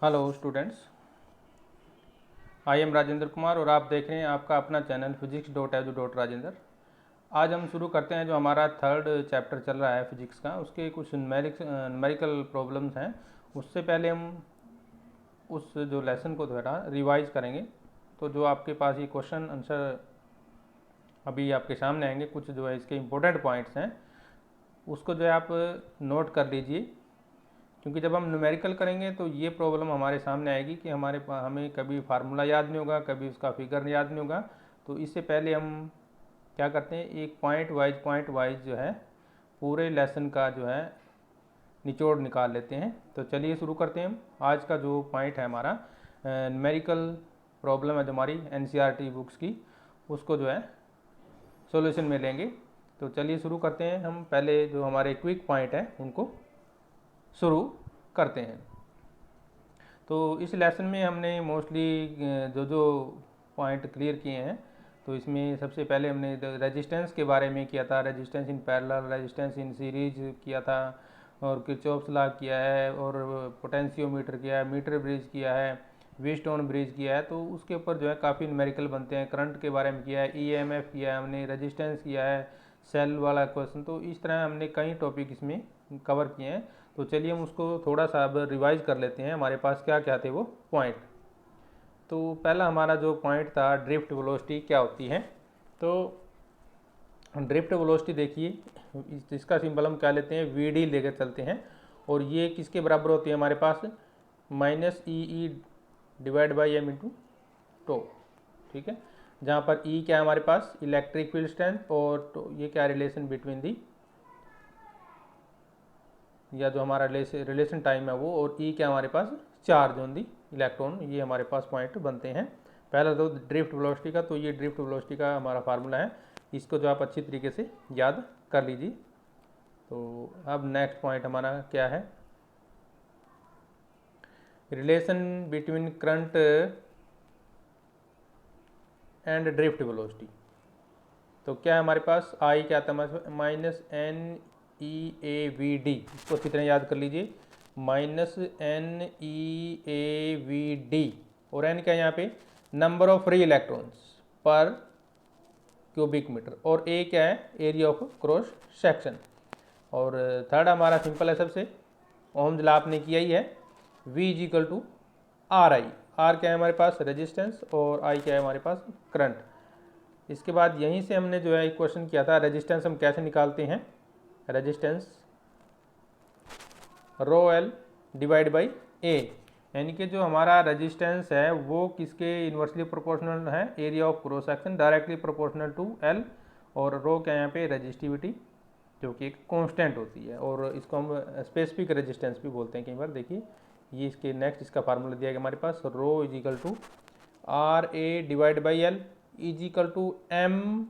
Hello students, I am Rajendra Kumar और आप देख रहे हैं आपका अपना चैनल physics.edu.rajendra। आज हम शुरू करते हैं जो हमारा थर्ड चैप्टर चल रहा है फिजिक्स का, उसके कुछ न्यूमेरिकल प्रॉब्लम्स हैं। उससे पहले हम उस जो लेसन को थोड़ा रिवाइज करेंगे। तो जो आपके पास ये क्वेश्चन आंसर अभी आपके सामने आएंगे, कुछ जो है इसके इम्पोर्टेंट पॉइंट्स हैं, उसको जो है आप नोट कर लीजिए, क्योंकि जब हम न्यूमेरिकल करेंगे तो ये प्रॉब्लम हमारे सामने आएगी कि हमें कभी फार्मूला याद नहीं होगा, कभी उसका फिगर याद नहीं होगा। तो इससे पहले हम क्या करते हैं, एक पॉइंट वाइज जो है पूरे लेसन का जो है निचोड़ निकाल लेते हैं। तो चलिए शुरू करते हैं। हम आज का जो पॉइंट है हमारा न्यूमेरिकल प्रॉब्लम है जो हमारी एनसीईआरटी बुक्स की, उसको जो है सॉल्यूशन में लेंगे। तो चलिए शुरू करते हैं। हम पहले जो हमारे क्विक पॉइंट है उनको शुरू करते हैं। तो इस लेसन में हमने मोस्टली जो जो पॉइंट क्लियर किए हैं, तो इसमें सबसे पहले हमने रेजिस्टेंस के बारे में किया था, resistance in parallel, resistance in series किया था, और किरचॉफ्स लॉ किया है, और पोटेंशियोमीटर किया है, मीटर ब्रिज किया है, व्हीटस्टोन ब्रिज किया है। तो उसके ऊपर जो है काफ़ी न्यूमेरिकल बनते हैं। करंट के बारे में किया है, ईएमएफ किया है हमने, रेजिस्टेंस किया है, सेल वाला क्वेश्चन। तो इस तरह हमने कई टॉपिक इसमें कवर किए हैं। तो चलिए हम उसको थोड़ा सा अब रिवाइज कर लेते हैं, हमारे पास क्या क्या थे वो पॉइंट। तो पहला हमारा जो पॉइंट था, ड्रिफ्ट वेलोसिटी क्या होती है। तो ड्रिफ्ट वेलोसिटी देखिए, इसका सिंबल हम क्या लेते हैं, वी डी लेकर चलते हैं। और ये किसके बराबर होती है हमारे पास, minus e divide by m into two. ठीक है, जहाँ पर ई क्या है हमारे पास, इलेक्ट्रिक फील्ड स्ट्रेंथ, और तो ये क्या रिलेशन बिटवीन दी, या जो हमारा रिलेशन टाइम है वो, और ई क्या हमारे पास, चार्ज ऑन दी इलेक्ट्रॉन। ये हमारे पास पॉइंट बनते हैं। पहला तो ड्रिफ्ट वेलोसिटी का, तो ये ड्रिफ्ट वेलोसिटी का हमारा फार्मूला है, इसको जो आप अच्छी तरीके से याद कर लीजिए। तो अब नेक्स्ट पॉइंट हमारा क्या है, relation between current and drift velocity. तो क्या है हमारे पास, आई क्या था, minus n e A v d, इसको अच्छी तरह याद कर लीजिए, minus n e A v d. और एन क्या है यहाँ पे, number of free electrons per cubic metre, और ए क्या है, एरिया ऑफ क्रॉस सेक्शन। और थर्ड हमारा सिंपल है सबसे, ओम्स लॉ आपने किया ही है, V is equal to R I. R क्या है हमारे पास, रेजिस्टेंस, और आई क्या है हमारे पास, करंट। इसके बाद यहीं से हमने जो है एक क्वेश्चन किया था, रेजिस्टेंस हम कैसे निकालते हैं, resistance rho l divide by a, यानी कि जो हमारा रेजिस्टेंस है वो किसके इन्वर्सली प्रोपोर्शनल है, area of cross section, directly proportional to l. और रो क्या है यहाँ पे, रेजिस्टिविटी, जो कि एक कांस्टेंट होती है, और इसको हम स्पेसिफिक रेजिस्टेंस भी बोलते हैं कई बार। देखिए ये इसके नेक्स्ट इसका फार्मूला दिया गया हमारे पास, rho is equal to R A divide by l is equal to m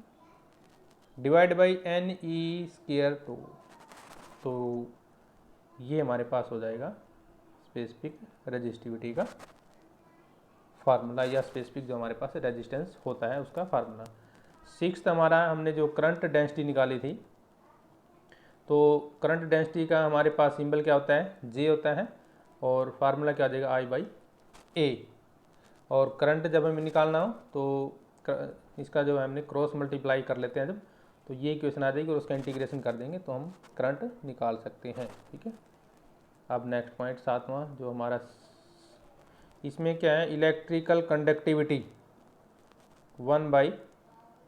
divide by n e square tau. तो ये हमारे पास हो जाएगा स्पेसिफिक रेजिस्टिविटी का फार्मूला, या स्पेसिफिक जो हमारे पास रेजिस्टेंस होता है उसका फार्मूला। सिक्स्थ हमारा हमने जो करंट डेंसिटी निकाली थी, तो करंट डेंसिटी का हमारे पास सिंबल क्या होता है, जे होता है, और फार्मूला क्या आ जाएगा, आई बाई ए। और करंट जब हमें निकालना हो तो इसका जो है हमने क्रॉस मल्टीप्लाई कर लेते हैं जब, तो ये इक्वेशन आ जाएगी और उसका इंटीग्रेशन कर देंगे तो हम करंट निकाल सकते हैं। ठीक है, अब नेक्स्ट पॉइंट सातवां जो हमारा, इसमें क्या है, इलेक्ट्रिकल कंडक्टिविटी 1 बाई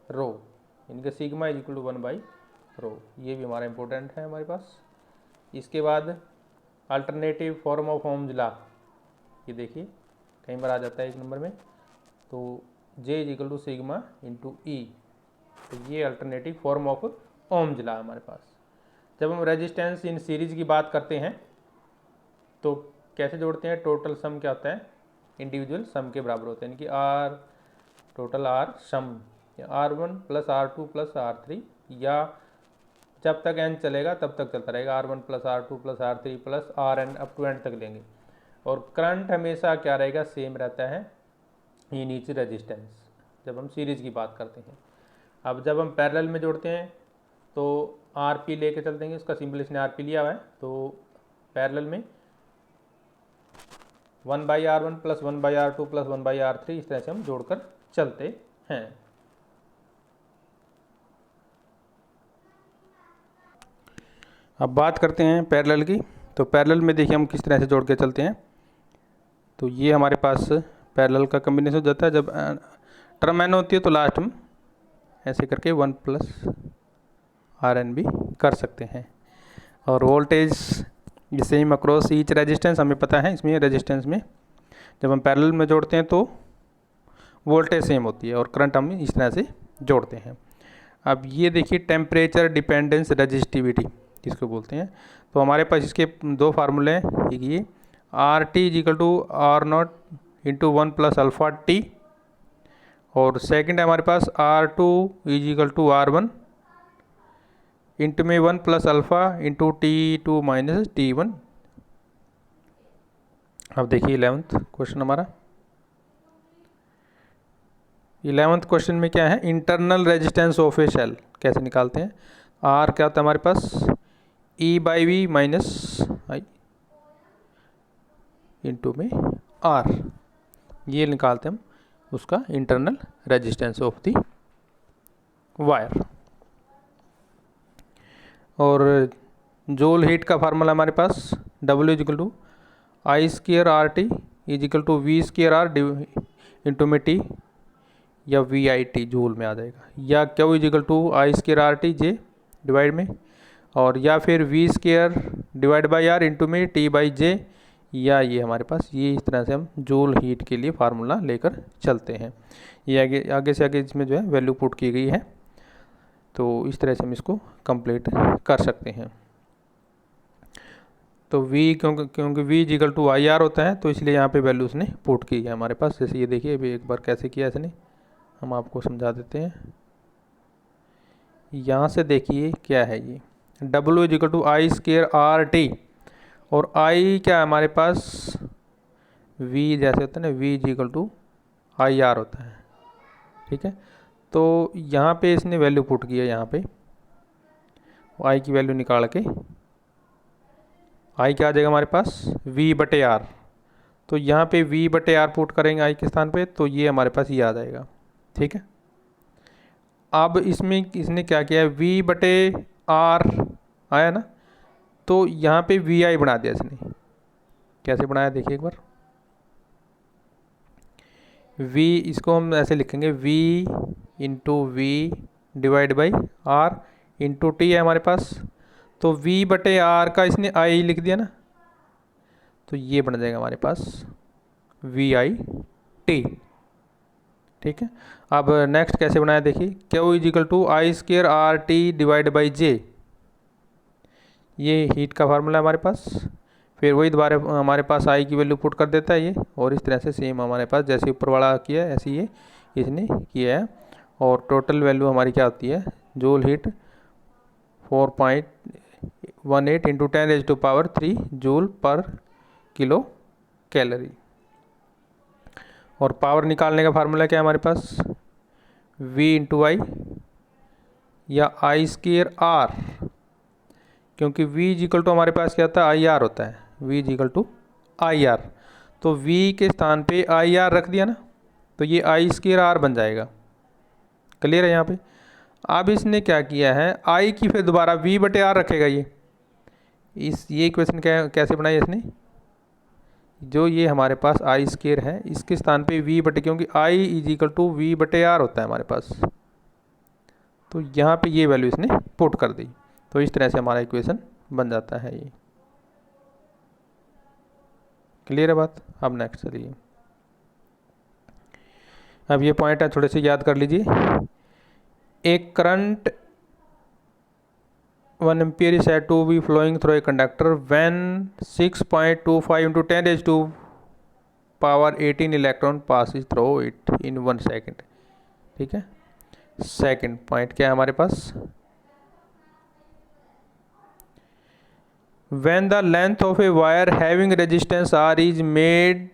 रो, इनके sigma is equal to 1 by rho, ये भी हमारा इंपॉर्टेंट है हमारे पास। इसके बाद alternative form of Ohm's law, ये देखिए कई बार आ जाता है एक नंबर में, तो J is equal to sigma into E, तो ये alternative form of Ohm's law हमारे पास। जब हम रेजिस्टेंस इन सीरीज की बात करते हैं तो कैसे जोड़ते हैं, टोटल सम क्या होता है, इंडिविजुअल सम के बराबर होते हैं, यानी कि R total R sum, R one plus R two plus R three, या जब तक एन चलेगा तब तक चलता रहेगा, R one plus R two plus R three plus R n up to end तक लेंगे। और करंट हमेशा क्या रहेगा, सेम रहता है, ये नीचे रेजिस्टेंस, जब हम सीरीज की बात करते हैं। अब जब हम पैरेलल में जोड़ते हैं तो आर पी लेके चलते हैं, उसका सिंबल इसने आर पी लिया हुआ है, तो पैरेलल में 1/R1 plus 1/R2 plus 1/R3, इस तरह से हम जोड़कर चलते हैं। अब बात करते हैं पैरेलल की। तो पैरेलल में देखिए हम किस तरह से जोड़ के चलते हैं। तो ये हमारे पास पैरेलल का कम्बिनेशन हो जाता है। जब टर्म n होती है तो लास्ट में ऐसे करके 1 प्लस RN भी कर सकते हैं। और voltage same across each resistance, हमें पता है इसमें रेजिस्टेंस में जब हम पैरेलल में जोड़ते हैं तो वोल्टेज सेम होती है, और करंट हम इस तरह से जोड़ते हैं। अब ये देखिए टेम्परेचर डिपेंडेंस रेजिस्टिविटी किसको बोलते हैं। तो हमारे पास इसके दो फार्मूले हैं। एक ये RT is equal to R0 into 1 plus alpha T, और सेकंड है हमारे पास R2 equal to R1 into में 1 plus alpha into T2 minus T1। अब देखिए 11th क्वेश्चन हमारा। 11th क्वेश्चन में क्या है, internal resistance of a cell कैसे निकालते हैं। R क्या होता है हमारे पास, E/V माइनस आई इंटू में R, ये निकालते हैं हम उसका internal resistance of the wire. और जूल हीट का फार्मूला हमारे पास W equal to I²RT equal to V²R into में T, या VIT जूल में आ जाएगा, या Q equal to I²RT J divide में, और या फिर V² divide by R into में T/J, या ये हमारे पास ये इस तरह से हम जूल हीट के लिए फार्मूला लेकर चलते हैं। ये आगे से आगे इसमें जो है वैल्यू पुट की गई है, तो इस तरह से हम इसको कंप्लीट कर सकते हैं। तो V क्योंकि V इजिकल टू IR होता है, तो इसलिए यहाँ पे वैल्यू उसने पुट की है हमारे पास। जैसे ये देखिए अभी एक बार कैसे किया इसने, हम आपको समझा देते हैं। यहाँ से देखिए क्या है, ये W इजिकल टू I²RT, और I क्या है हमारे पास V जैसे होता है ना, V इजिकल टू IR होता है, ठीक है। तो यहाँ पे इसने वैल्यू पुट की है, यहाँ पे I की वैल्यू निकाल के I क्या आ जाएगा हमारे पास V/R। तो यहाँ पे V/R पुट करेंगे I के स्थान पे, तो ये हमारे पास ये आ जाएगा, ठीक है। अब इसमें इसने क्या किया है, V/R आया ना, तो यहाँ पे VI बना दिया इसने। कैसे बनाया देखिए एक बार, V इसको हम ऐसे लिखेंगे V into V divide by R into T है हमारे पास। तो V/R का इसने I लिख दिया ना, तो ये बन जाएगा हमारे पास VIT, ठीक है। अब नेक्स्ट कैसे बनाया देखिए, Q equal to I²RT divide by J, ये हीट का फार्मूला हमारे पास। फिर वही दोबारा हमारे पास I की वैल्यू पुट कर देता है ये, और इस तरह से सेम हमारे पास जैसे ऊपर वाला किया है ऐसे ये इसने किया है। और टोटल वैल्यू हमारी क्या होती है, जूल हीट 4.18 इंटू 10⁻³ जूल पर किलो कैलोरी। और पावर निकालने का फार्मूला क्या है हमारे पास, V इंटू I या I²R, क्योंकि V इजिकल टू हमारे पास क्या होता है IR होता है, V इजिकल टू IR। तो V के स्थान पे IR रख दिया ना, तो ये I²R बन जाएगा। क्लियर है यहाँ पे। अब इसने क्या किया है, I की फिर दोबारा V/R रखेगा ये इक्वेशन कैसे बनाई इसने, जो ये हमारे पास I² है इसके स्थान पे क्योंकि I इजिकल टू V/R होता है हमारे पास, तो यहाँ पे ये वैल्यू इसने पुट कर दी। तो इस तरह से हमारा इक्वेशन बन जाता है ये। क्लियर है बात। अब नेक्स्ट चलिए, अब ये पॉइंट है थोड़े से याद कर लीजिए। एक current 1 ampere is said to be flowing through a conductor when 6.25 into 10⁻18 electron passes through it in 1 second, ठीक है। सेकंड पॉइंट क्या है हमारे पास, when the length of a wire having resistance R is made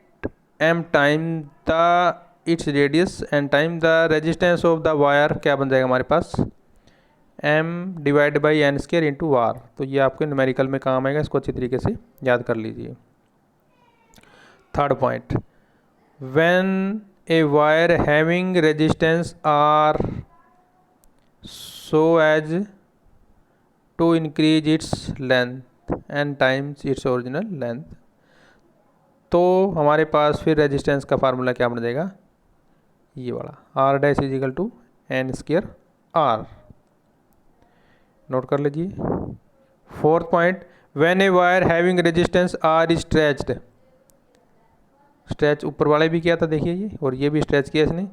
m time the its radius and time the resistance of the wire क्या बन जाएगा हमारे पास m divide by n² into R। तो ये आपके न्यूमेरिकल में काम आएगा, इसको अच्छी तरीके से याद कर लीजिए। Third point, when a wire having resistance R so as to increase its length n times its original length, तो हमारे पास फिर रेजिस्टेंस का फार्मूला क्या बन जाएगा, ये वाला R dash is equal to n square R. Note कर लीजिए। Fourth point, when a wire having resistance R is stretched, stretch ऊपर वाले भी किया था देखिए ये, और ये भी स्ट्रेच किया इसने,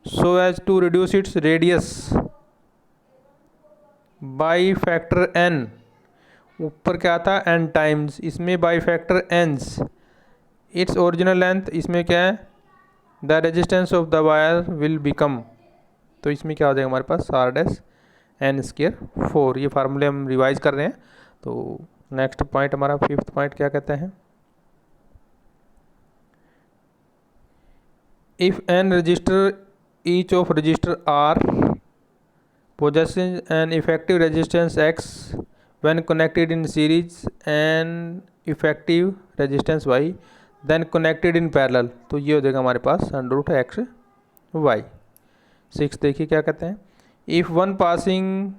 so as to reduce its radius by factor n, ऊपर क्या था एन टाइम्स, इसमें by factor n's its original length, इसमें क्या है the resistance of the wire will become, तो इसमें क्या हो जाएगा हमारे पास आर डैश एन स्क्वायर 4। ये फार्मूले हम रिवाइज कर रहे हैं। तो नेक्स्ट पॉइंट हमारा फिफ्थ पॉइंट क्या कहते हैं, if n resistor each of resistor are possesses an effective resistance x when connected in series and effective resistance y then connected in parallel, तो ये हो जाएगा हमारे पास अंडर रूट एक्स वाई। 6 देखिए क्या कहते हैं, इफ़ वन पासिंग,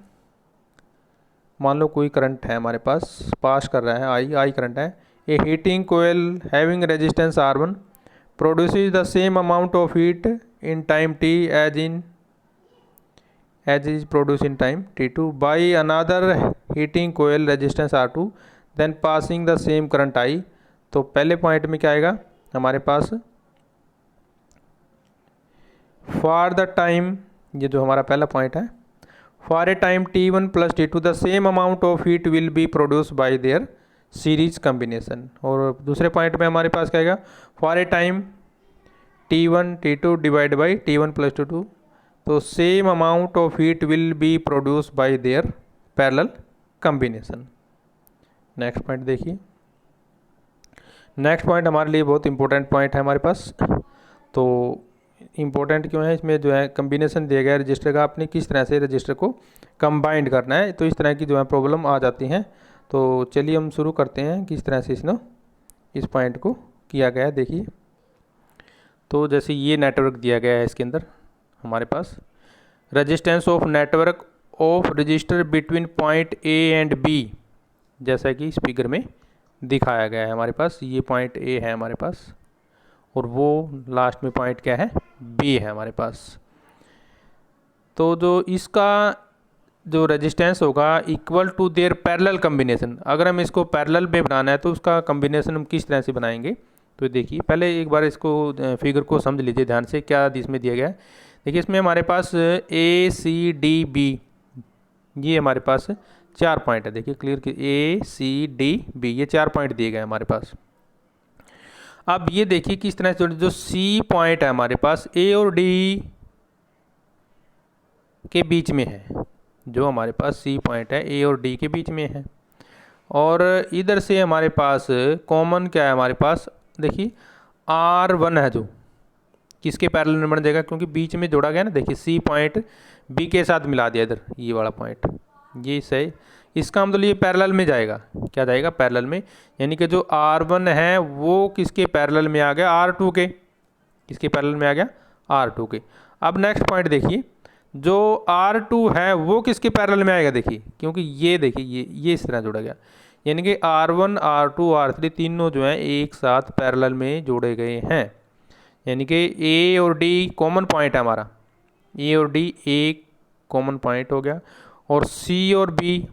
मान लो कोई करंट है हमारे पास पास कर रहा है, आई करंट है, a heating coil having resistance R1 produces the same amount of heat in time t as is produced in time t2 by another heating coil resistance R2 then passing the same current I। तो पहले point में क्या आएगा हमारे पास for the time, ये जो हमारा पहला पॉइंट है, for a time t1 plus t2 the same amount of heat will be produce by there series combination. और दूसरे पॉइंट में हमारे पास क्या आएगा, for a time t1 t2 divide by t1 plus t2, तो same amount of heat will be produce by there parallel combination. Next point देखिए, next point हमारे लिए बहुत इंपॉर्टेंट पॉइंट है हमारे पास। तो इम्पोर्टेंट क्यों है, इसमें जो है कम्बिनेशन दिया गया है रजिस्टर का, आपने किस तरह से रजिस्टर को कंबाइंड करना है, तो इस तरह की जो है प्रॉब्लम आ जाती हैं। तो चलिए हम शुरू करते हैं किस तरह से इसने इस पॉइंट को किया गया है। देखिए, तो जैसे ये नेटवर्क दिया गया है, इसके अंदर हमारे पास resistance of network of resistor between point A and B, जैसा कि इस फिगर में दिखाया गया है। हमारे पास ये पॉइंट ए है हमारे पास, और वो लास्ट में पॉइंट क्या है, बी है हमारे पास। तो जो इसका जो रेजिस्टेंस होगा equal to their parallel combination, अगर हम इसको पैरेलल में बनाना है तो उसका कॉम्बिनेशन हम किस तरह से बनाएंगे। तो देखिए, पहले एक बार इसको फिगर को समझ लीजिए ध्यान से, क्या इसमें दिया गया है। देखिए, इसमें हमारे पास ए सी डी बी, ये हमारे पास 4 पॉइंट है। देखिए क्लियर कि ए सी डी बी, ये 4 पॉइंट दिए गए हैं हमारे पास। अब ये देखिए किस तरह से जो सी पॉइंट है हमारे पास ए और डी के बीच में है, जो हमारे पास सी पॉइंट है ए और डी के बीच में है, और इधर से हमारे पास कॉमन क्या है हमारे पास, देखिए R1 है जो किसके पैरेलल में बन जाएगा, क्योंकि बीच में जोड़ा गया ना। देखिए सी पॉइंट बी के साथ मिला दिया इधर, ये वाला पॉइंट, ये सही, इसका मतलब ये पैरेलल में जाएगा, क्या जाएगा पैरेलल में, यानी कि जो R1 है वो किसके पैरेलल में आ गया, R2 के, किसके पैरेलल में आ गया, R2 के। अब नेक्स्ट पॉइंट देखिए, जो R2 है वो किसके पैरेलल में आएगा, देखिए क्योंकि ये देखिए ये इस तरह जोड़ा गया, यानी कि R1 R2 R3 तीनों जो हैं एक साथ पैरेलल में जोड़े गए हैं, यानी कि ए और डी कॉमन पॉइंट है हमारा, ए और डी एक कॉमन पॉइंट हो गया, और सी और बी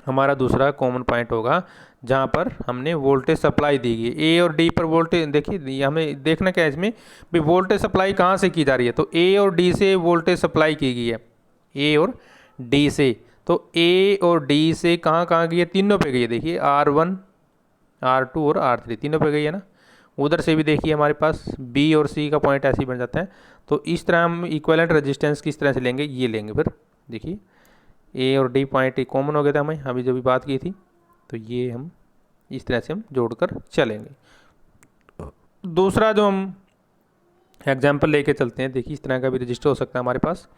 हमारा दूसरा कॉमन पॉइंट होगा, जहाँ पर हमने वोल्टेज सप्लाई दी गई। ए और डी पर वोल्टेज, देखिए हमें देखना क्या है इसमें भी, वोल्टेज सप्लाई कहाँ से की जा रही है, तो ए और डी से वोल्टेज सप्लाई की गई है, ए और डी से। तो ए और डी से कहाँ कहाँ गई है, तीनों पे गई है। देखिए R1 R2 और R3 तीनों पे गई है ना। उधर से भी देखिए हमारे पास बी और सी का पॉइंट ऐसे ही बन जाता है। तो इस तरह हम इक्विवेलेंट रेजिस्टेंस किस तरह से लेंगे, ये लेंगे फिर। देखिए ए और डी पॉइंट कॉमन हो गया था हमें अभी जो भी बात की थी, तो ये हम इस तरह से हम जोड़कर चलेंगे। दूसरा जो हम एग्जाम्पल लेके चलते हैं, देखिए इस तरह का भी रजिस्टर हो सकता है हमारे पास।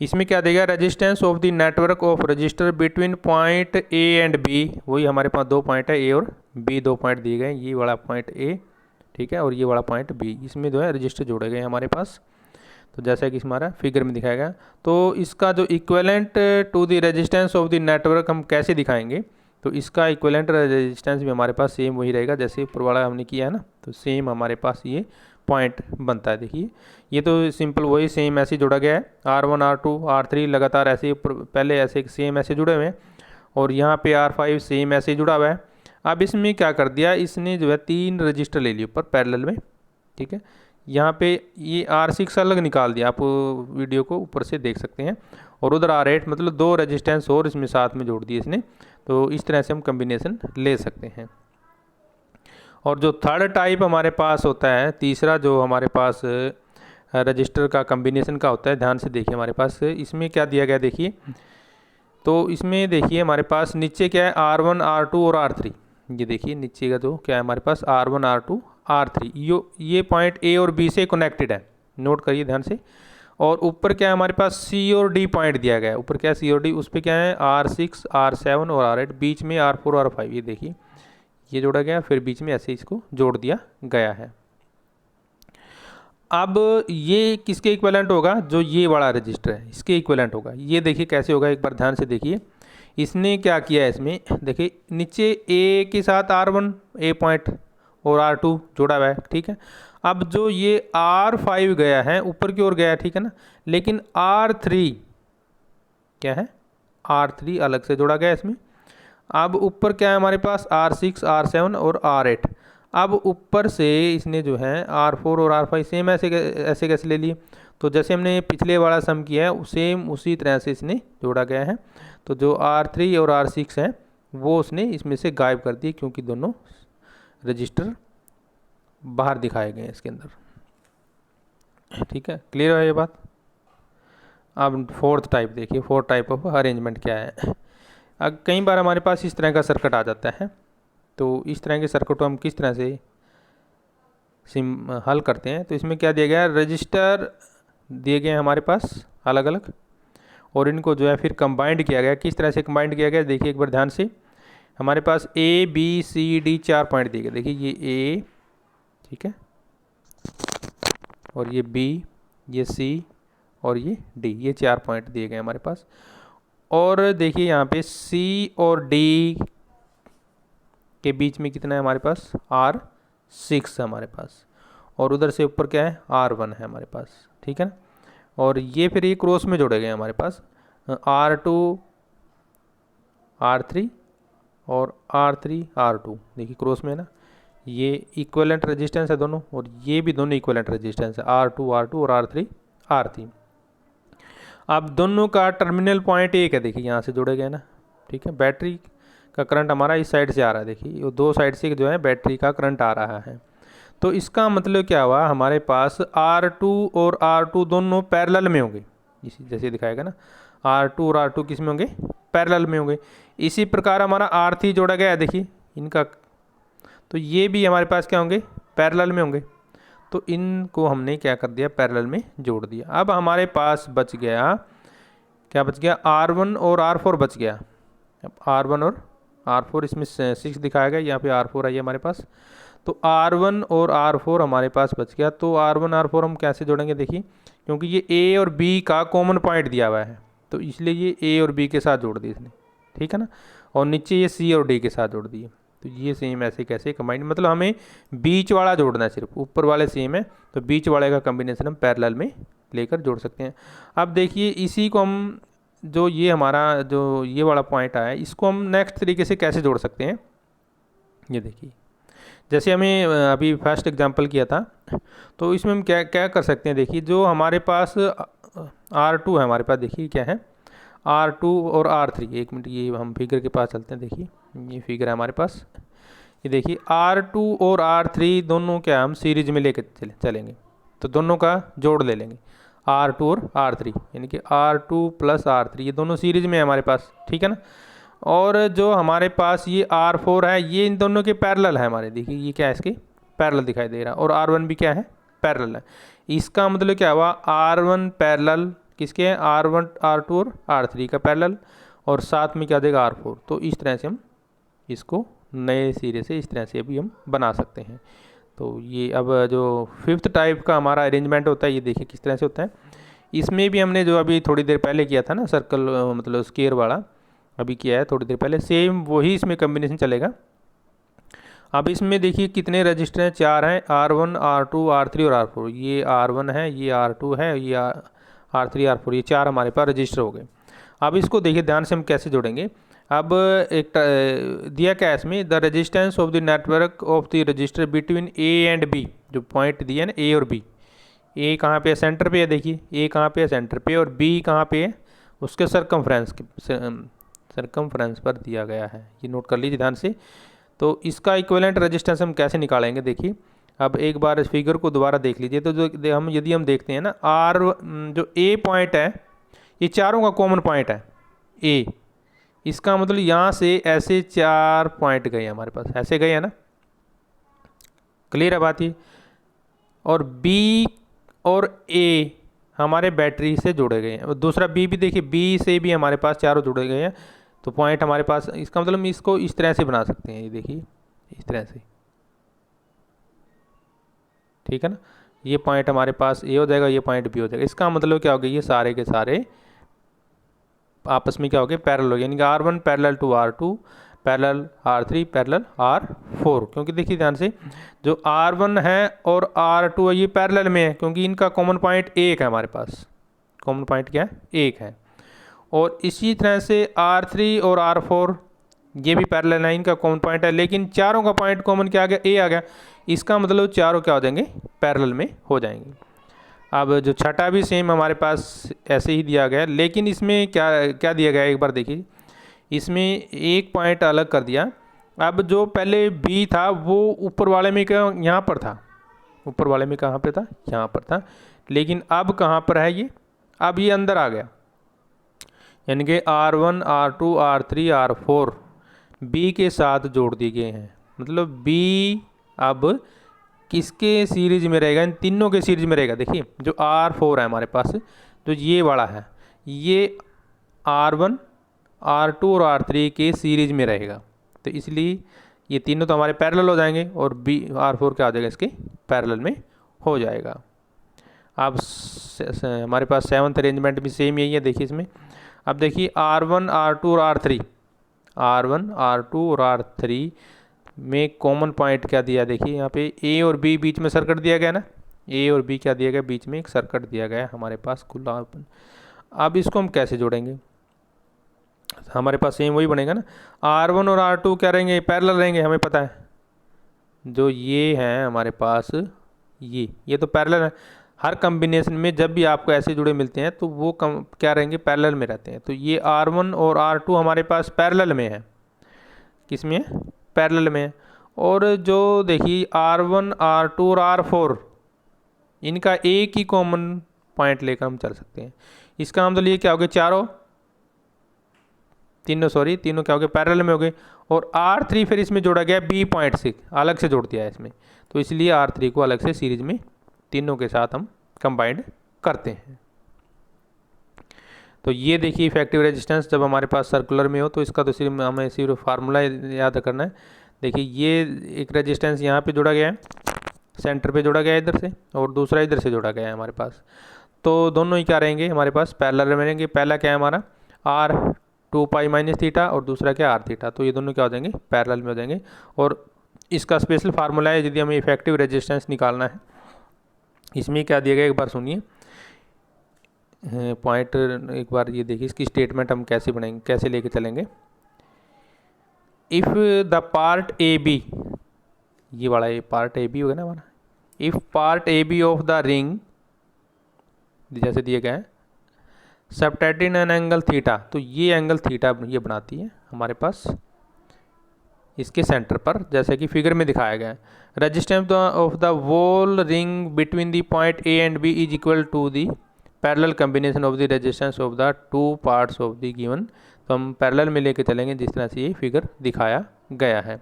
इसमें क्या देगा, resistance of the network of resistor between point A and B, वही हमारे पास 2 पॉइंट है, ए और बी 2 पॉइंट दिए गए, ये वाला पॉइंट ए, ठीक है, और ये वाला पॉइंट बी, इसमें जो है रजिस्टर जोड़े गए हमारे पास। तो जैसा कि हमारा फिगर में दिखाया गया, तो इसका जो equivalent to the resistance of the network हम कैसे दिखाएंगे, तो इसका इक्विवेलेंट रेजिस्टेंस भी हमारे पास सेम वही रहेगा जैसे ऊपर वाला हमने किया है ना, तो सेम हमारे पास ये पॉइंट बनता है। देखिए ये तो सिंपल वही सेम ऐसे जोड़ा गया है, R1 R2 R3 लगातार ऐसे पहले ऐसे सेम ऐसे जुड़े हुए हैं, और यहाँ पे R5 सेम ऐसे जुड़ा हुआ है। अब इसमें क्या कर दिया, इसने जो है 3 रजिस्टर ले लिए ऊपर पैरेलल में, ठीक है। यहाँ पे ये R6 अलग निकाल दिया, आप वीडियो को ऊपर से देख सकते हैं, और उधर R8, मतलब 2 रेजिस्टेंस और इसमें साथ में जोड़ दिए इसने। तो इस तरह से हम कम्बिनेशन ले सकते हैं। और जो थर्ड टाइप हमारे पास होता है, तीसरा जो हमारे पास रजिस्टर का कम्बिनेशन का होता है, ध्यान से देखिए हमारे पास इसमें क्या दिया गया देखिए। तो इसमें देखिए हमारे पास नीचे क्या है, R1 R2 और R3। ये देखिए नीचे का जो क्या है हमारे पास R1 R2 R3, ये पॉइंट A और B से कनेक्टेड है, नोट करिए ध्यान से। और ऊपर क्या है हमारे पास C और D पॉइंट दिया गया है, ऊपर क्या है C और D, उस पर क्या है R6 R7 और R8, बीच में R4 और R5। ये देखिए ये जोड़ा गया, फिर बीच में ऐसे इसको जोड़ दिया गया है। अब ये किसके इक्विवेलेंट होगा, जो ये वाला रजिस्टर है इसके इक्विवेलेंट होगा। ये देखिए कैसे होगा, एक बार ध्यान से देखिए। इसने क्या किया है, इसमें देखिए नीचे A के साथ R1 A पॉइंट और R2 जोड़ा हुआ है, ठीक है। अब जो ये R5 गया है ऊपर की ओर गया है, ठीक है ना, लेकिन R3 क्या है, R3 अलग से जोड़ा गया है इसमें। अब ऊपर क्या है हमारे पास R6 R7 और R8। अब ऊपर से इसने जो है R4 और R5 सेम ऐसे कैसे ले लिए, तो जैसे हमने पिछले वाला सम किया है सेम उसी तरह से इसने जोड़ा गया है। तो जो R3 और R6 है वो उसने इसमें से गायब कर दिए, क्योंकि दोनों रजिस्टर बाहर दिखाए गए हैं इसके अंदर, ठीक है। क्लियर है ये बात। अब फोर्थ टाइप देखिए, फोर्थ टाइप ऑफ अरेंजमेंट क्या है। अब कई बार हमारे पास इस तरह का सर्किट आ जाता है, तो इस तरह के सर्किट को हम किस तरह से हल करते हैं। तो इसमें क्या दिया गया है, रजिस्टर दिए गए हैं हमारे पास अलग अलग, और इनको जो है फिर कंबाइंड किया गया। किस तरह से कंबाइंड किया गया देखिए एक बार ध्यान से। हमारे पास A B C D 4 point दिए गए, देखिए ये A, ठीक है, और ये B, ये C और ये D, ये 4 पॉइंट दिए गए हमारे पास। और देखिए यहाँ पे C और D के बीच में कितना है हमारे पास, R6 है हमारे पास, और उधर से ऊपर क्या है R1 है हमारे पास, ठीक है ना। और ये फिर ये क्रॉस में जोड़े गए हैं हमारे पास R2 R3 और R3 R2, देखिए क्रॉस में है ना। ये इक्विवेलेंट रेजिस्टेंस है दोनों, और ये भी दोनों इक्विवेलेंट रेजिस्टेंस है R2 R2 और R3 R3। अब दोनों का टर्मिनल पॉइंट एक है, देखिए यहाँ से जोड़े गए ना, ठीक है। बैटरी का करंट हमारा इस साइड से आ रहा है, देखिए ये दो साइड से जो है बैटरी का करंट आ रहा है। तो इसका मतलब क्या हुआ, हमारे पास R2 और R2 दोनों पैरेलल में होंगे, इसी जैसे दिखाएगा ना, R2 और R2 किस में होंगे, पैरेलल में होंगे। इसी प्रकार हमारा R3 जोड़ा गया है, देखिए इनका, तो ये भी हमारे पास क्या होंगे, पैरेलल में होंगे। तो इनको हमने क्या कर दिया, पैरेलल में जोड़ दिया। अब हमारे पास बच गया, क्या बच गया, R1 और R4 बच गया। अब R1 और R4 इसमें 6 दिखाया गया, यहाँ पे R4 आई है हमारे पास। तो R1 और R4 हमारे पास बच गया। तो R1 R4 हम कैसे जोड़ेंगे देखिए, क्योंकि ये A और B का कॉमन पॉइंट दिया हुआ है, तो इसलिए ये A और B के साथ जोड़ दिए इसने, ठीक है ना। और नीचे ये C और D के साथ जोड़ दिए। तो ये सेम ऐसे कैसे कंबाइंड, मतलब हमें बीच वाला जोड़ना है, सिर्फ ऊपर वाले सेम है तो बीच वाले का कम्बिनेशन हम पैरेलल में लेकर जोड़ सकते हैं। अब देखिए इसी को हम, जो ये हमारा जो ये वाला पॉइंट आया, इसको हम नेक्स्ट तरीके से कैसे जोड़ सकते हैं। ये देखिए जैसे हमें अभी फर्स्ट एग्जांपल किया था, तो इसमें हम क्या क्या कर सकते हैं। देखिए जो हमारे पास R2 है हमारे पास, देखिए क्या है R2 और R3। एक मिनट, ये हम फिगर के पास चलते हैं, देखिए ये फिगर है हमारे पास। ये देखिए R2 और R3 दोनों क्या हम सीरीज में लेकर चलेंगे, तो दोनों का जोड़ ले लेंगे R2 और R3, यानी कि R2 प्लस R3, ये दोनों सीरीज में है हमारे पास, ठीक है ना। और जो हमारे पास ये R4 है, ये इन दोनों के पैरेलल है हमारे, देखिए ये क्या है, इसके पैरेलल दिखाई दे रहा है। और R1 भी क्या है, पैरेलल है। इसका मतलब क्या हुआ, R1 पैरेलल किसके हैं, R1 R2 और R3 का पैरेलल, और साथ में क्या देगा R4। तो इस तरह से हम इसको नए सिरे से इस तरह से भी हम बना सकते हैं। तो ये अब जो फिफ्थ टाइप का हमारा अरेंजमेंट होता है, ये देखिए किस तरह से होता है। इसमें भी हमने जो अभी थोड़ी देर पहले किया था ना, सर्कल मतलब स्क्वायर वाला अभी किया है थोड़ी देर पहले, सेम वही इसमें कम्बिनेशन चलेगा। अब इसमें देखिए कितने रजिस्टर हैं, 4 हैं, R1 R2 R3 और R4। ये R1 है, ये R2 है, ये R3 R4, ये 4 हमारे पास रजिस्टर हो गए। अब इसको देखिए ध्यान से हम कैसे जोड़ेंगे। अब एक दिया क्या है इसमें, the resistance of the network of the register between A and B, जो पॉइंट दिया है ना A और B। A कहाँ पे है, सेंटर पे है, देखिए A कहाँ पे है, सेंटर पे, और B कहाँ पे है, उसके सरकमफ्रेंस पर दिया गया है। ये नोट कर लीजिए ध्यान से। तो इसका इक्विवेलेंट रेजिस्टेंस हम कैसे निकालेंगे, देखिए अब एक बार इस फिगर को दोबारा देख लीजिए। तो जो यदि हम देखते हैं ना, जो A पॉइंट है, ये चारों का कॉमन पॉइंट है A। इसका मतलब यहाँ से ऐसे 4 पॉइंट गए हमारे पास, ऐसे गए हैं ना, क्लियर है बात ये। और B और A हमारे बैटरी से जुड़े गए हैं, और दूसरा B भी देखिए, B से भी हमारे पास चारों जुड़े गए हैं। तो पॉइंट हमारे पास, इसका मतलब इसको इस तरह से बना सकते हैं, ये देखिए इस तरह से, ठीक है ना। ये पॉइंट हमारे पास A हो जाएगा, ये पॉइंट B हो जाएगा। इसका मतलब क्या हो गया, ये सारे के सारे आपस में क्या हो गए, पैरेलल हो गए, यानी कि R1 parallel to R2 parallel R3 parallel R4। क्योंकि देखिए ध्यान से, जो R1 है और R2 है, ये पैरेलल में है, क्योंकि इनका कॉमन पॉइंट 1 है हमारे पास। कॉमन पॉइंट क्या है, 1 है। और इसी तरह से R3 और R4 ये भी पैरेलल है, इनका कॉमन पॉइंट है, लेकिन चारों का पॉइंट कॉमन क्या आ गया, A आ गया। इसका मतलब चारों क्या हो जाएंगे, पैरेलल में हो जाएंगे। अब जो छठा भी सेम हमारे पास ऐसे ही दिया गया है, लेकिन इसमें क्या क्या दिया गया है, एक बार देखिए। इसमें एक पॉइंट अलग कर दिया। अब जो पहले B था वो ऊपर वाले में क्या, यहाँ पर था, ऊपर वाले में कहाँ पे था, यहाँ पर था। लेकिन अब कहाँ पर है ये, अब ये अंदर आ गया, यानी कि R1 R2 R3 R4 B के साथ जोड़ दिए गए हैं। मतलब B अब किसके सीरीज में रहेगा, इन तीनों के सीरीज में रहेगा। देखिए जो R4 है हमारे पास, जो ये वाला है, ये R1 R2 और R3 के सीरीज में रहेगा। तो इसलिए ये तीनों तो हमारे पैरेलल हो जाएंगे, और R4 क्या आ जाएगा, इसके पैरेलल में हो जाएगा। अब हमारे पास सेवन्थ अरेंजमेंट भी सेम यही है, देखिए इसमें। अब देखिए R1 R2 और R1 R2 और R3 में कॉमन पॉइंट क्या दिया, देखिए यहाँ पे A और B बीच में सर्किट दिया गया ना, A और B क्या दिया गया, बीच में एक सर्किट दिया गया हमारे पास खुला ओपन। अब इसको हम कैसे जोड़ेंगे, हमारे पास सेम वही बनेगा ना। R1 और R2 क्या रहेंगे, पैरेलल रहेंगे, हमें पता है। जो ये हैं हमारे पास, ये तो पैरेलल है। हर कम्बिनेशन में जब भी आपको ऐसे जुड़े मिलते हैं तो वो क्या रहेंगे, पैरेलल में रहते हैं। तो ये R1 और R2 हमारे पास पैरेलल में है, किस में है, पैरेलल में है। और जो देखिए R1 R2 और R4 इनका एक ही कॉमन पॉइंट लेकर हम चल सकते हैं। इसका मतलब ये क्या हो गया, तीनों क्या हो गए, पैरेलल में हो गए। और R3 फिर इसमें जोड़ा गया B पॉइंट से, अलग से जोड़ दिया है इसमें। तो इसलिए R3 को अलग से सीरीज में तीनों के साथ हम कंबाइंड करते हैं। तो ये देखिए इफेक्टिव रेजिस्टेंस जब हमारे पास सर्कुलर में हो, तो इसका तो सिर्फ हमें सिर्फ फार्मूला याद करना है। देखिए ये एक रेजिस्टेंस यहाँ पे जोड़ा गया है, सेंटर पे जोड़ा गया है इधर से, और दूसरा इधर से जोड़ा गया है हमारे पास। तो दोनों ही क्या रहेंगे हमारे पास, पैरेलल में रहेंगे। पहला क्या है हमारा R2 पाई माइनस थीटा, और दूसरा क्या R थीटा। तो ये दोनों क्या हो जाएंगे, पैरेलल में हो जाएंगे। और इसका स्पेशल फार्मूला है यदि हमें इफेक्टिव रेजिस्टेंस निकालना है। इसमें क्या दिया गया, एक बार सुनिए पॉइंट, एक बार ये देखिए इसकी स्टेटमेंट हम कैसे बनाएंगे, कैसे लेके चलेंगे। If the part A B, ये वाला ये पार्ट ए बी होगा ना हमारा, if part A B of the ring जैसे दिए गए हैं सबटेंडिंग एन एंगल थीटा, तो ये एंगल थीटा ये बनाती है हमारे पास इसके सेंटर पर, जैसे कि फिगर में दिखाया गया है। Resistance of the whole ring between the point A and B is equal to the parallel combination of the resistance of the two parts of the given. तो हम पैरेलल में लेके चलेंगे जिस तरह से ये फिगर दिखाया गया है।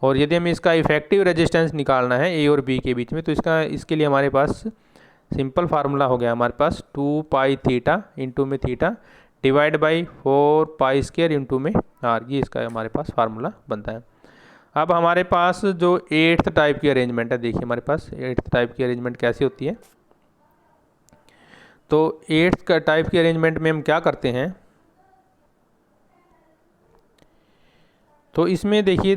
और यदि हमें इसका इफेक्टिव रेजिस्टेंस निकालना है ए और बी के बीच में, तो इसके लिए हमारे पास सिंपल फार्मूला हो गया हमारे पास 2 पाई थीटा इंटू में theta divide by 4 pi square into में आर, ये इसका हमारे पास फार्मूला बनता है। अब हमारे पास जो 8th टाइप की अरेंजमेंट है, देखिए हमारे पास 8th टाइप की अरेंजमेंट कैसी होती है। तो 8th का टाइप की अरेंजमेंट में हम क्या करते हैं, तो इसमें देखिए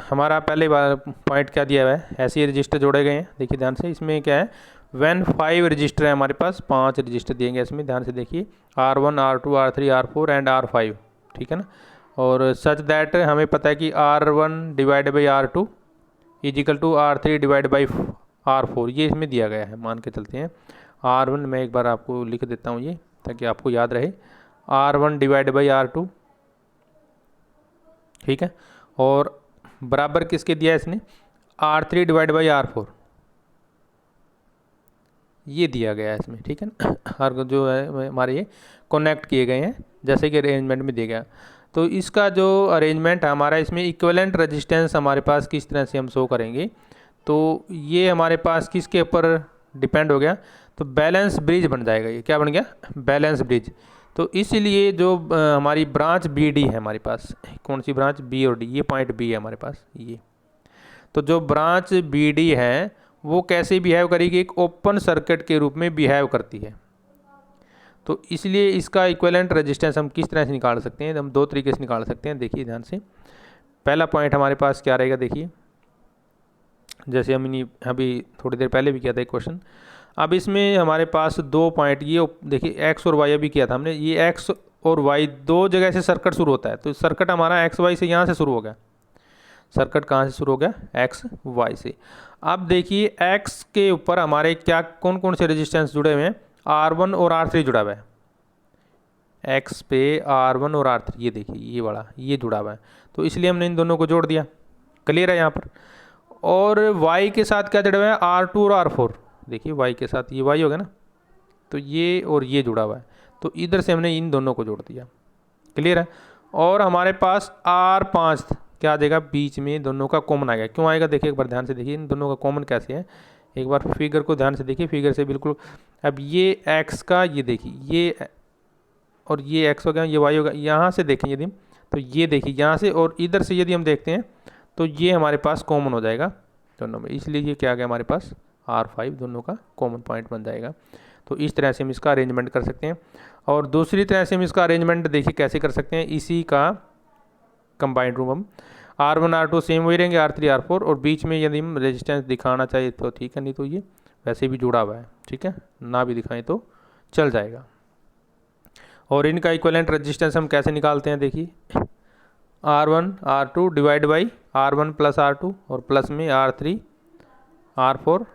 हमारा पहले पॉइंट क्या दिया हुआ है, ऐसे ही रजिस्टर जोड़े गए हैं। देखिए ध्यान से, इसमें क्या है, व्हेन 5 रजिस्टर है हमारे पास, 5 रजिस्टर दिएंगे इसमें, ध्यान से देखिए R1 R2 R3 R4 and R5, ठीक है ना। और सच दैट हमें पता है कि R1 divide by R2 equal to R3 divide by R4, ये इसमें दिया गया है। मान के चलते हैं R1, मैं एक बार आपको लिख देता हूँ ये ताकि आपको याद रहे, R1 डिवाइड बाई R2, ठीक है, और बराबर किसके दिया है इसने, R3 डिवाइड बाई R4, ये दिया गया है इसमें, ठीक है ना। हर जो है हमारे ये कनेक्ट किए गए हैं जैसे कि अरेंजमेंट में दिया गया। तो इसका जो अरेंजमेंट है हमारा, इसमें इक्विवेलेंट रेजिस्टेंस हमारे पास किस तरह से हम शो करेंगे, तो ये हमारे पास किसके ऊपर डिपेंड हो गया, तो बैलेंस ब्रिज बन जाएगा। ये क्या बन गया, बैलेंस ब्रिज। तो इसलिए जो हमारी ब्रांच बी डी है हमारे पास, कौन सी ब्रांच, बी और डी, ये पॉइंट बी है हमारे पास ये। तो जो ब्रांच बी डी है वो कैसे बिहेव करेगी, एक ओपन सर्किट के रूप में बिहेव करती है। तो इसलिए इसका इक्विवेलेंट रेजिस्टेंस हम किस तरह से निकाल सकते हैं, हम दो तरीके से निकाल सकते हैं। देखिए ध्यान से, पहला पॉइंट हमारे पास क्या रहेगा, देखिए जैसे हमने अभी थोड़ी देर पहले भी किया था एक क्वेश्चन। अब इसमें हमारे पास दो पॉइंट, ये देखिए एक्स और वाई अभी किया था हमने, ये एक्स और वाई दो जगह से सर्किट शुरू होता है। तो सर्किट हमारा एक्स वाई से यहाँ से शुरू हो गया, सर्किट कहाँ से शुरू हो गया, एक्स वाई से। अब देखिए एक्स के ऊपर हमारे क्या कौन कौन से रेजिस्टेंस जुड़े हुए हैं, R1 और R3 जुड़ा हुआ है। एक्स पे R1 और R3, ये देखिए ये वाला ये जुड़ा हुआ है, तो इसलिए हमने इन दोनों को जोड़ दिया। क्लियर है यहाँ पर। और y के साथ क्या जुड़ा हुआ है, R2 और R4, देखिए y के साथ ये y हो गया ना, तो ये और ये जुड़ा हुआ है, तो इधर से हमने इन दोनों को जोड़ दिया। क्लियर है। और हमारे पास R5 क्या आ जाएगा, बीच में दोनों का कॉमन आ गया। क्यों आएगा, देखिए एक बार ध्यान से देखिए इन दोनों का कॉमन कैसे है, एक बार फिगर को ध्यान से देखिए, फिगर से बिल्कुल। अब ये x का, ये देखिए ये, और ये x हो गया, ये y होगा। यहाँ से देखें यदि, तो ये देखिए यहाँ से और इधर से यदि हम देखते हैं तो ये हमारे पास कॉमन हो जाएगा दोनों में, इसलिए ये क्या आ गया हमारे पास, R5 दोनों का कॉमन पॉइंट बन जाएगा। तो इस तरह से हम इसका अरेंजमेंट कर सकते हैं। और दूसरी तरह से हम इसका अरेंजमेंट देखिए कैसे कर सकते हैं, इसी का कंबाइंड रूम हम R1 R2 सेम वही रहेंगे, R3 R4, और बीच में यदि हम रेजिस्टेंस दिखाना चाहिए तो ठीक है, नहीं तो ये वैसे भी जुड़ा हुआ है, ठीक है, ना भी दिखाएं तो चल जाएगा। और इनका इक्विवेलेंट रेजिस्टेंस हम कैसे निकालते हैं, देखिए R1 R2 divide by R1 plus R2, और प्लस में R3 R4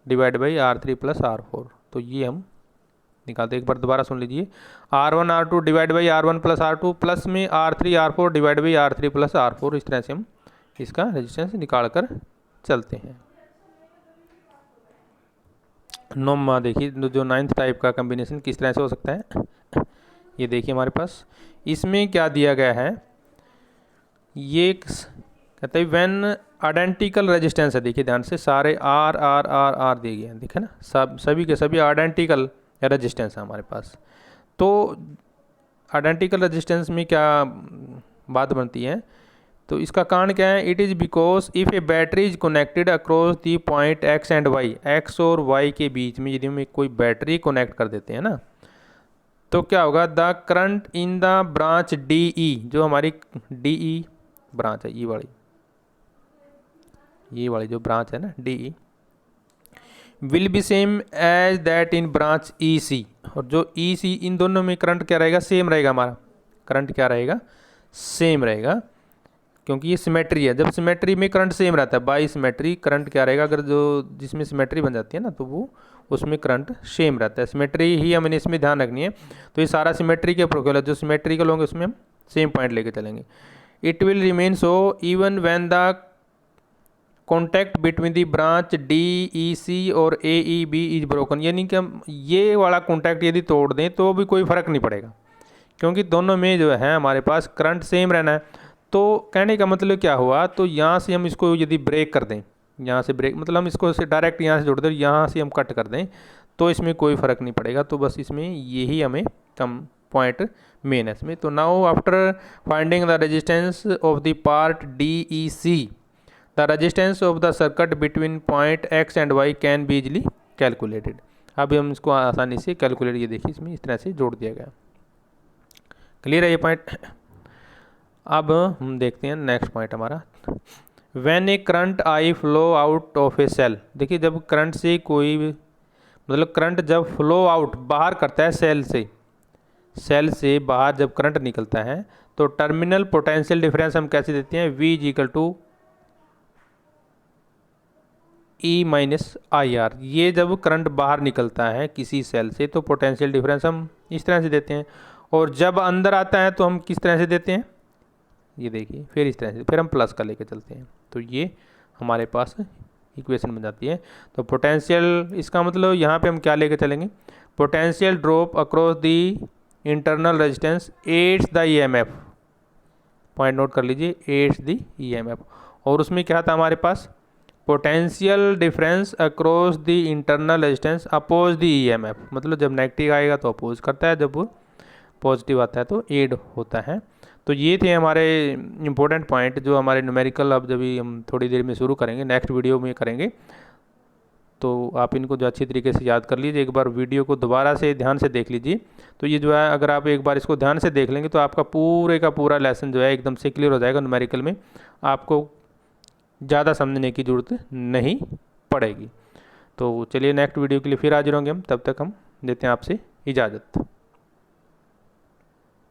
divide by R3 plus R4। तो ये हम निकालते हैं, एक बार दोबारा सुन लीजिए, R1 R2 divide by R1 plus R2, plus में R3 R4 divide by R3 plus R4। इस तरह से हम इसका रेजिस्टेंस निकाल कर चलते हैं। नॉर्मा देखिए जो 9th टाइप का कम्बिनेशन किस तरह से हो सकता है, ये देखिए हमारे पास इसमें क्या दिया गया है, ये कहते हैं व्हेन आइडेंटिकल रेजिस्टेंस है। देखिए ध्यान से, सारे R R R R दिए गए हैं, देखे ना, सभी के सभी आइडेंटिकल रेजिस्टेंस है हमारे पास। तो आइडेंटिकल रेजिस्टेंस में क्या बात बनती है, तो इसका कारण क्या है, it is because if a battery is connected across the point X and Y, X और वाई के बीच में यदि हम कोई बैटरी कनेक्ट कर देते हैं ना, तो क्या होगा, the current in the branch D ई, जो हमारी डी ई ब्रांच है, ये वाली जो ब्रांच है ना D E, will be same as that in branch E C. और जो ई सी, इन दोनों में करंट क्या रहेगा, सेम रहेगा, हमारा करंट क्या रहेगा, सेम रहेगा, क्योंकि ये सिमेट्री है। जब सिमेट्री में करंट सेम रहता है, बाई सिमेट्री करंट क्या रहेगा, अगर जो जिसमें सिमेट्री बन जाती है ना, तो वो उसमें करंट सेम रहता है। सिमेट्री ही हमें इसमें ध्यान रखनी है। तो ये सारा सिमेट्री के प्रोक्योल है, जो सिमेट्रिकल होंगे उसमें हम सेम पॉइंट लेके चलेंगे। It will remain so even when the contact between the branch D E C और A E B is broken, यानी कि हम ये वाला कॉन्टैक्ट यदि तोड़ दें तो भी कोई फ़र्क नहीं पड़ेगा, क्योंकि दोनों में जो है हमारे पास करंट सेम रहना है। तो कहने का मतलब क्या हुआ, तो यहाँ से हम इसको यदि ब्रेक कर दें, यहाँ से ब्रेक मतलब हम इसको से डायरेक्ट यहाँ से जोड़ दें, यहाँ से हम कट कर दें, तो इसमें कोई फ़र्क नहीं पड़ेगा। तो बस इसमें यही हमें कम पॉइंट मेन है इसमें। तो now after finding the resistance of the part D E C, the resistance of the circuit between point X and Y can be easily calculated. अब हम इसको आसानी से कैलकुलेट, ये देखिए इसमें इस तरह से जोड़ दिया गया। क्लियर है ये पॉइंट। अब हम देखते हैं नेक्स्ट पॉइंट हमारा, when a current I flow out of a cell. देखिए जब करंट से कोई मतलब करंट जब फ्लो आउट बाहर करता है सेल से बाहर जब करंट निकलता है तो टर्मिनल पोटेंशियल डिफरेंस हम कैसे देते हैं, V equal to E minus I R. ये जब करंट बाहर निकलता है किसी सेल से तो पोटेंशियल डिफरेंस हम इस तरह से देते हैं, और जब अंदर आता है तो हम किस तरह से देते हैं, ये देखिए फिर इस तरह से, फिर हम प्लस का लेके चलते हैं, तो ये हमारे पास इक्वेशन बन जाती है। तो पोटेंशियल, इसका मतलब यहाँ पे हम क्या लेके चलेंगे, potential drop across the internal resistance adds the EMF. Point note कर लीजिए, एड्स द ईएमएफ। और उसमें क्या था हमारे पास, potential difference across the internal resistance oppose the EMF. मतलब जब नेगेटिव आएगा तो अपोज करता है, जब पॉजिटिव आता है तो एड होता है। तो ये थे हमारे इंपॉर्टेंट पॉइंट जो हमारे न्यूमेरिकल, अब जब हम थोड़ी देर में शुरू करेंगे, नेक्स्ट वीडियो में करेंगे, तो आप इनको जो अच्छी तरीके से याद कर लीजिए। एक बार वीडियो को दोबारा से ध्यान से देख लीजिए, तो ये जो है अगर आप एक बार इसको ध्यान से देख लेंगे तो आपका पूरे का पूरा लेसन जो है एकदम से क्लियर हो जाएगा। न्यूमेरिकल में आपको ज़्यादा समझने की ज़रूरत नहीं पड़ेगी। तो चलिए नेक्स्ट वीडियो के लिए फिर हाजिर होंगे हम, तब तक हम देते हैं आपसे इजाज़त।